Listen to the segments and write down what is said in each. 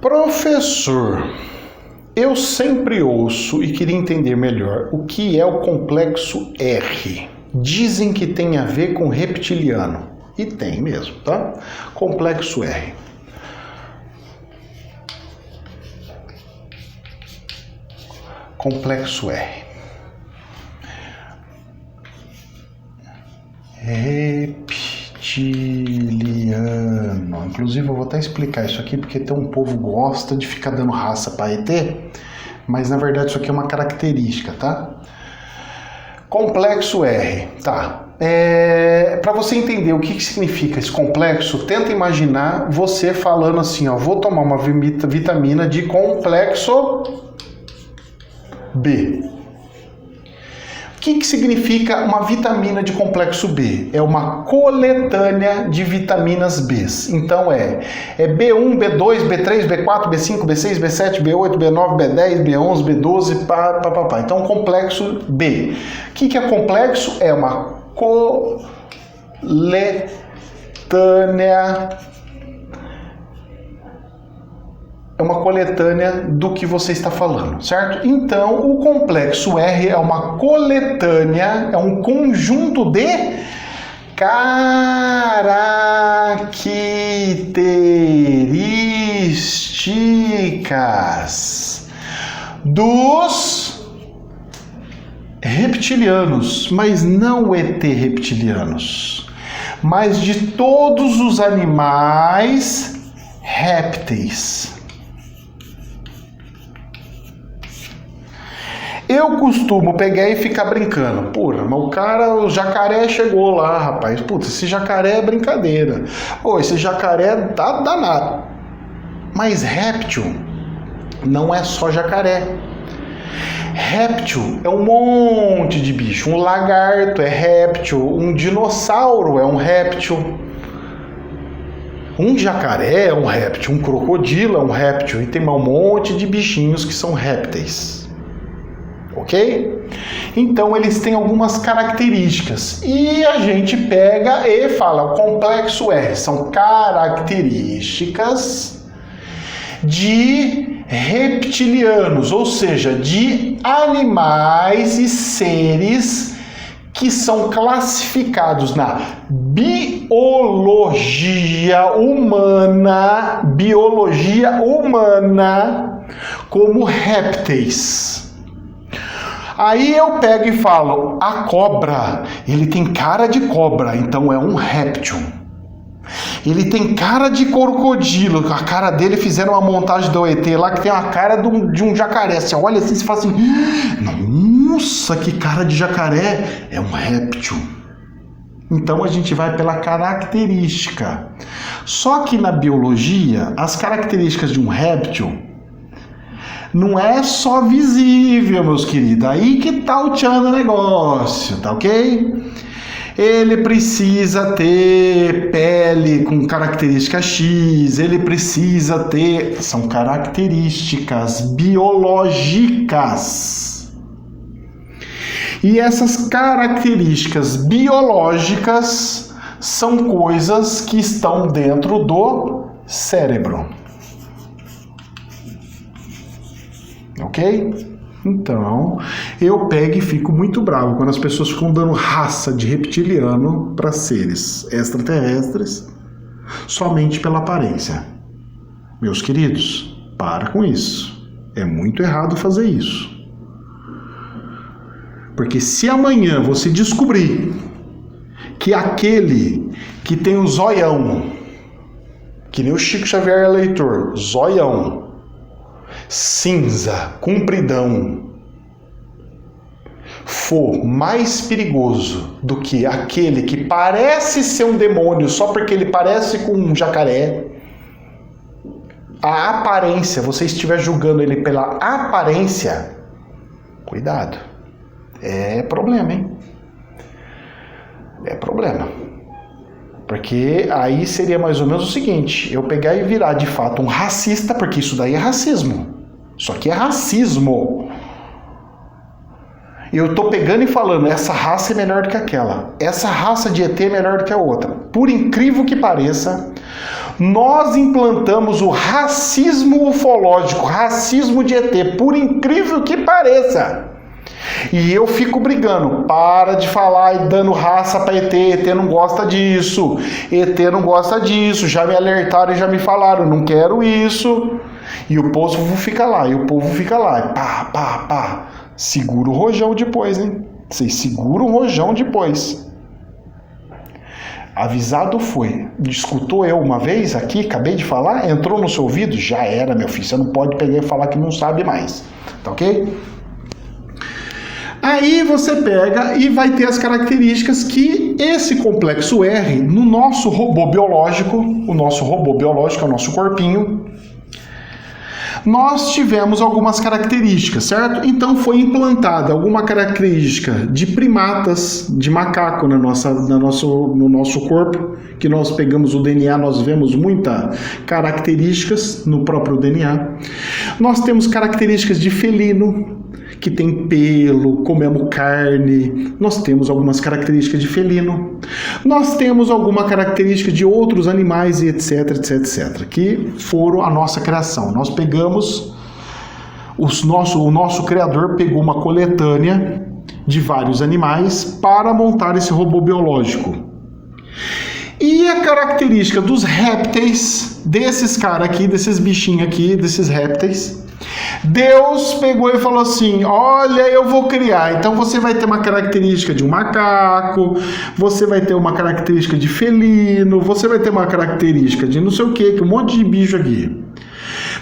Professor, eu sempre ouço e queria entender melhor o que é o complexo R. Dizem que tem a ver com reptiliano. E tem mesmo, tá? Complexo R. Complexo R. Reptiliano. Inclusive eu vou até explicar isso aqui porque tem um povo que gosta de ficar dando raça para ET, mas na verdade isso aqui é uma característica, tá? Complexo R, tá? Para você entender o que significa esse complexo, tenta imaginar você falando assim, ó, vou tomar uma vitamina de complexo B. O que significa uma vitamina de complexo B? É uma coletânea de vitaminas B. Então é B1, B2, B3, B4, B5, B6, B7, B8, B9, B10, B11, B12, pá. Então complexo B. O que é complexo? É uma coletânea. É uma coletânea do que você está falando, certo? Então, o complexo R é uma coletânea, é um conjunto de características dos reptilianos, mas não ET reptilianos, mas de todos os animais répteis. Eu costumo pegar e ficar brincando. Porra, mas o jacaré chegou lá, rapaz. Putz, esse jacaré é brincadeira. Pô, esse jacaré tá danado. Mas réptil não é só jacaré. Réptil é um monte de bicho. Um lagarto é réptil, um dinossauro é um réptil. Um jacaré é um réptil, um crocodilo é um réptil. E tem um monte de bichinhos que são répteis. Ok? Então eles têm algumas características e a gente pega e fala, o complexo R são características de reptilianos, ou seja, de animais e seres que são classificados na biologia humana como répteis. Aí eu pego e falo, a cobra, ele tem cara de cobra, então é um réptil. Ele tem cara de crocodilo, a cara dele fizeram uma montagem do ET lá que tem a cara de um jacaré. Você olha assim e fala assim, nossa, que cara de jacaré, é um réptil. Então a gente vai pela característica. Só que na biologia, as características de um réptil não é só visível, meus queridos. Aí que tá o tchan do negócio, tá ok? Ele precisa ter pele com característica X, ele precisa ter... São características biológicas. E essas características biológicas são coisas que estão dentro do cérebro. Ok? Então, eu pego e fico muito bravo quando as pessoas ficam dando raça de reptiliano para seres extraterrestres somente pela aparência. Meus queridos, para com isso. É muito errado fazer isso. Porque se amanhã você descobrir que aquele que tem o zoião, que nem o Chico Xavier Leitor, zoião, cinza, compridão, for mais perigoso do que aquele que parece ser um demônio só porque ele parece com um jacaré, a aparência, você estiver julgando ele pela aparência, cuidado, é problema, hein? É problema. Porque aí seria mais ou menos o seguinte, eu pegar e virar de fato um racista, porque isso daí é racismo. Isso aqui é racismo. Eu tô pegando e falando, essa raça é melhor do que aquela. Essa raça de ET é melhor do que a outra. Por incrível que pareça, Nós implantamos o racismo ufológico, racismo de ET, por incrível que pareça. E eu fico brigando, para de falar e dando raça para ET, ET não gosta disso, ET não gosta disso, já me alertaram e já me falaram, não quero isso. E o povo fica lá, pá, pá, pá. Segura o rojão depois, hein? Vocês seguram o rojão depois. Avisado foi. Escutou eu uma vez aqui, acabei de falar, entrou no seu ouvido, já era, meu filho, você não pode pegar e falar que não sabe mais, tá ok? Aí você pega e vai ter as características que esse complexo R, no nosso robô biológico, o nosso robô biológico é o nosso corpinho, nós tivemos algumas características, certo? Então foi implantada alguma característica de primatas, de macaco no nosso corpo, que nós pegamos o DNA, nós vemos muitas características no próprio DNA. Nós temos características de felino, que tem pelo, comemos carne, nós temos algumas características de felino, nós temos alguma característica de outros animais e etc, etc, etc, que foram a nossa criação. Nós pegamos, o nosso criador pegou uma coletânea de vários animais para montar esse robô biológico. E a característica dos répteis, desses caras aqui, desses bichinhos aqui, desses répteis, Deus pegou e falou assim, olha, eu vou criar, então você vai ter uma característica de um macaco, você vai ter uma característica de felino, você vai ter uma característica de não sei o que, um monte de bicho aqui.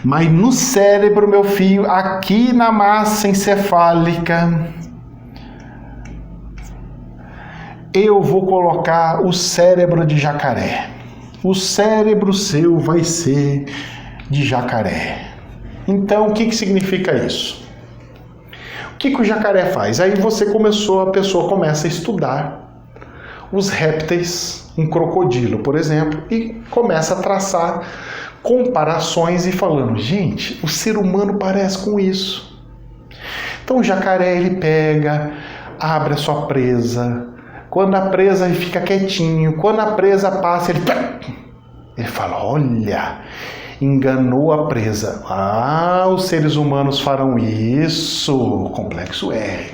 Mas no cérebro, meu filho, aqui na massa encefálica, eu vou colocar o cérebro de jacaré. O cérebro seu vai ser de jacaré. Então, o que significa isso? O que o jacaré faz? Aí a pessoa começa a estudar os répteis, um crocodilo, por exemplo, e começa a traçar comparações e falando, gente, o ser humano parece com isso. Então o jacaré, ele pega, abre a sua presa, quando a presa fica quietinho, quando a presa passa, ele fala, olha, enganou a presa. Ah, os seres humanos farão isso. Complexo R.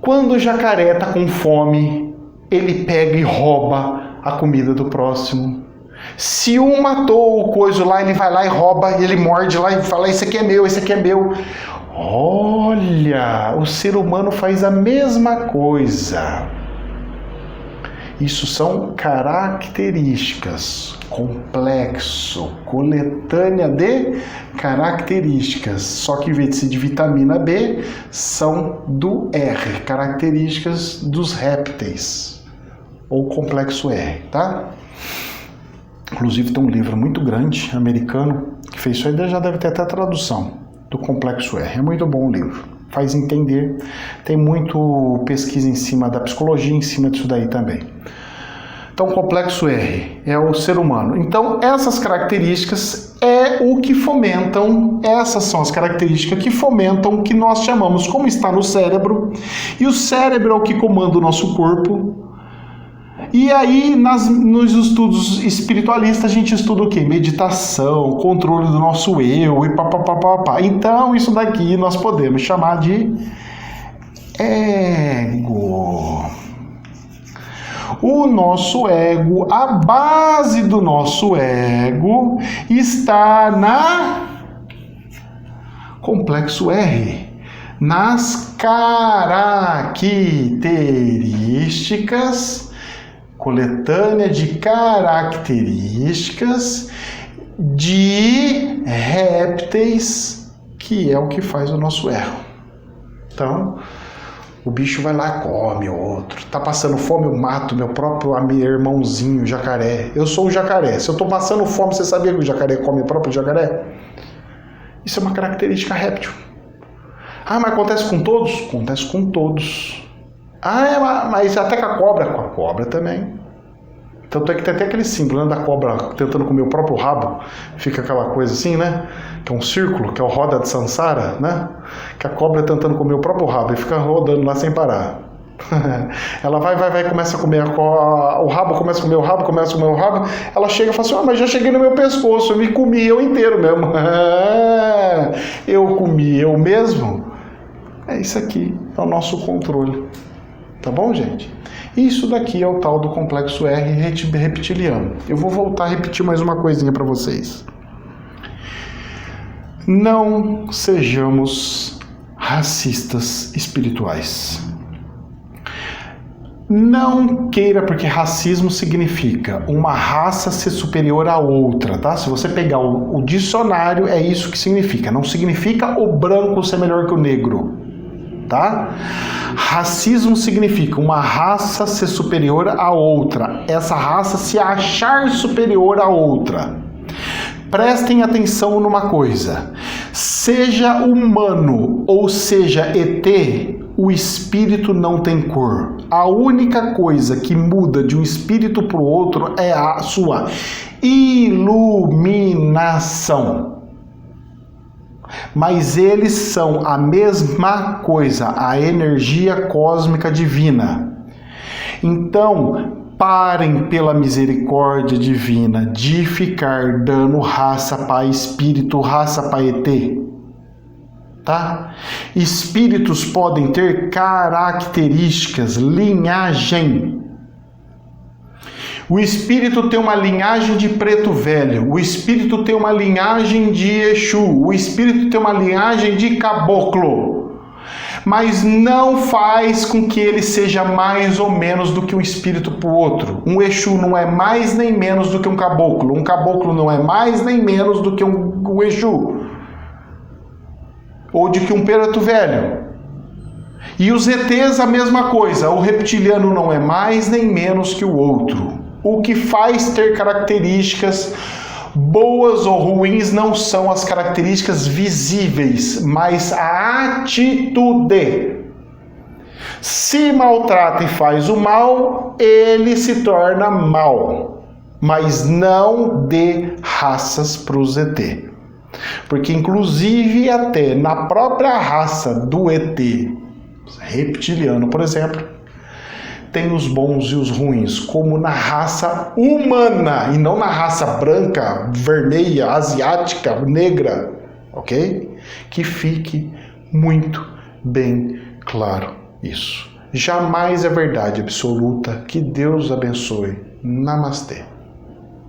Quando o jacaré está com fome, ele pega e rouba a comida do próximo. Se um matou o coisa lá, ele vai lá e rouba, ele morde lá e fala, esse aqui é meu, esse aqui é meu. Olha, o ser humano faz a mesma coisa. Isso são características, complexo, coletânea de características. Só que em vez de ser de vitamina B, são do R, características dos répteis, ou complexo R, tá? Inclusive tem um livro muito grande, americano, que fez isso aí, já deve ter até tradução do complexo R. É muito bom o livro, faz entender, tem muito pesquisa em cima da psicologia, em cima disso daí também. Então, o complexo R é o ser humano. Então, essas características é o que fomentam, essas são as características que fomentam o que nós chamamos, como está no cérebro, e o cérebro é o que comanda o nosso corpo. E aí, nos estudos espiritualistas, a gente estuda o quê? Meditação, controle do nosso eu e papapá. Então, isso daqui nós podemos chamar de ego. O nosso ego, a base do nosso ego está na complexo R, nas características, coletânea de características de répteis, que é o que faz o nosso ego. Então, o bicho vai lá e come o outro. Tá passando fome, eu mato meu próprio irmãozinho, jacaré. Eu sou o jacaré. Se eu tô passando fome, você sabia que o jacaré come o próprio jacaré? Isso é uma característica réptil. Ah, mas acontece com todos? Acontece com todos. Ah, mas até com a cobra? Com a cobra também. Tanto é que tem até aquele símbolo, né, da cobra tentando comer o próprio rabo. Fica aquela coisa assim, né? Que é um círculo, que é o roda de Sansara, né? Que a cobra tentando comer o próprio rabo e fica rodando lá sem parar. Ela vai, começa a comer o rabo, começa a comer o rabo, começa a comer o rabo. Ela chega e fala assim: mas já cheguei no meu pescoço, eu me comi eu inteiro mesmo. Eu comi eu mesmo? É isso aqui, é o nosso controle. Tá bom, gente? Isso daqui é o tal do complexo R reptiliano. Eu vou voltar a repetir mais uma coisinha para vocês. Não sejamos racistas espirituais. Não queira, porque racismo significa uma raça ser superior à outra, tá? Se você pegar o dicionário, é isso que significa. Não significa o branco ser melhor que o negro, tá? Racismo significa uma raça ser superior à outra. Essa raça se achar superior à outra. Prestem atenção numa coisa. Seja humano ou seja ET, o espírito não tem cor. A única coisa que muda de um espírito para o outro é a sua iluminação. Mas eles são a mesma coisa, a energia cósmica divina. Então, parem, pela misericórdia divina, de ficar dando raça para espírito, raça para ET. Tá? Espíritos podem ter características, linhagem. O espírito tem uma linhagem de preto velho, o espírito tem uma linhagem de Exu, o espírito tem uma linhagem de caboclo. Mas não faz com que ele seja mais ou menos do que um espírito para o outro. Um Exu não é mais nem menos do que um caboclo não é mais nem menos do que um Exu. Ou de que um preto velho. E os ETs a mesma coisa, o reptiliano não é mais nem menos que o outro. O que faz ter características boas ou ruins não são as características visíveis, mas a atitude. Se maltrata e faz o mal, ele se torna mal. Mas não dê raças para os ET. Porque inclusive até na própria raça do ET reptiliano, por exemplo, tem os bons e os ruins, como na raça humana, e não na raça branca, vermelha, asiática, negra, ok? Que fique muito bem claro isso. Jamais é verdade absoluta. Que Deus abençoe. Namastê.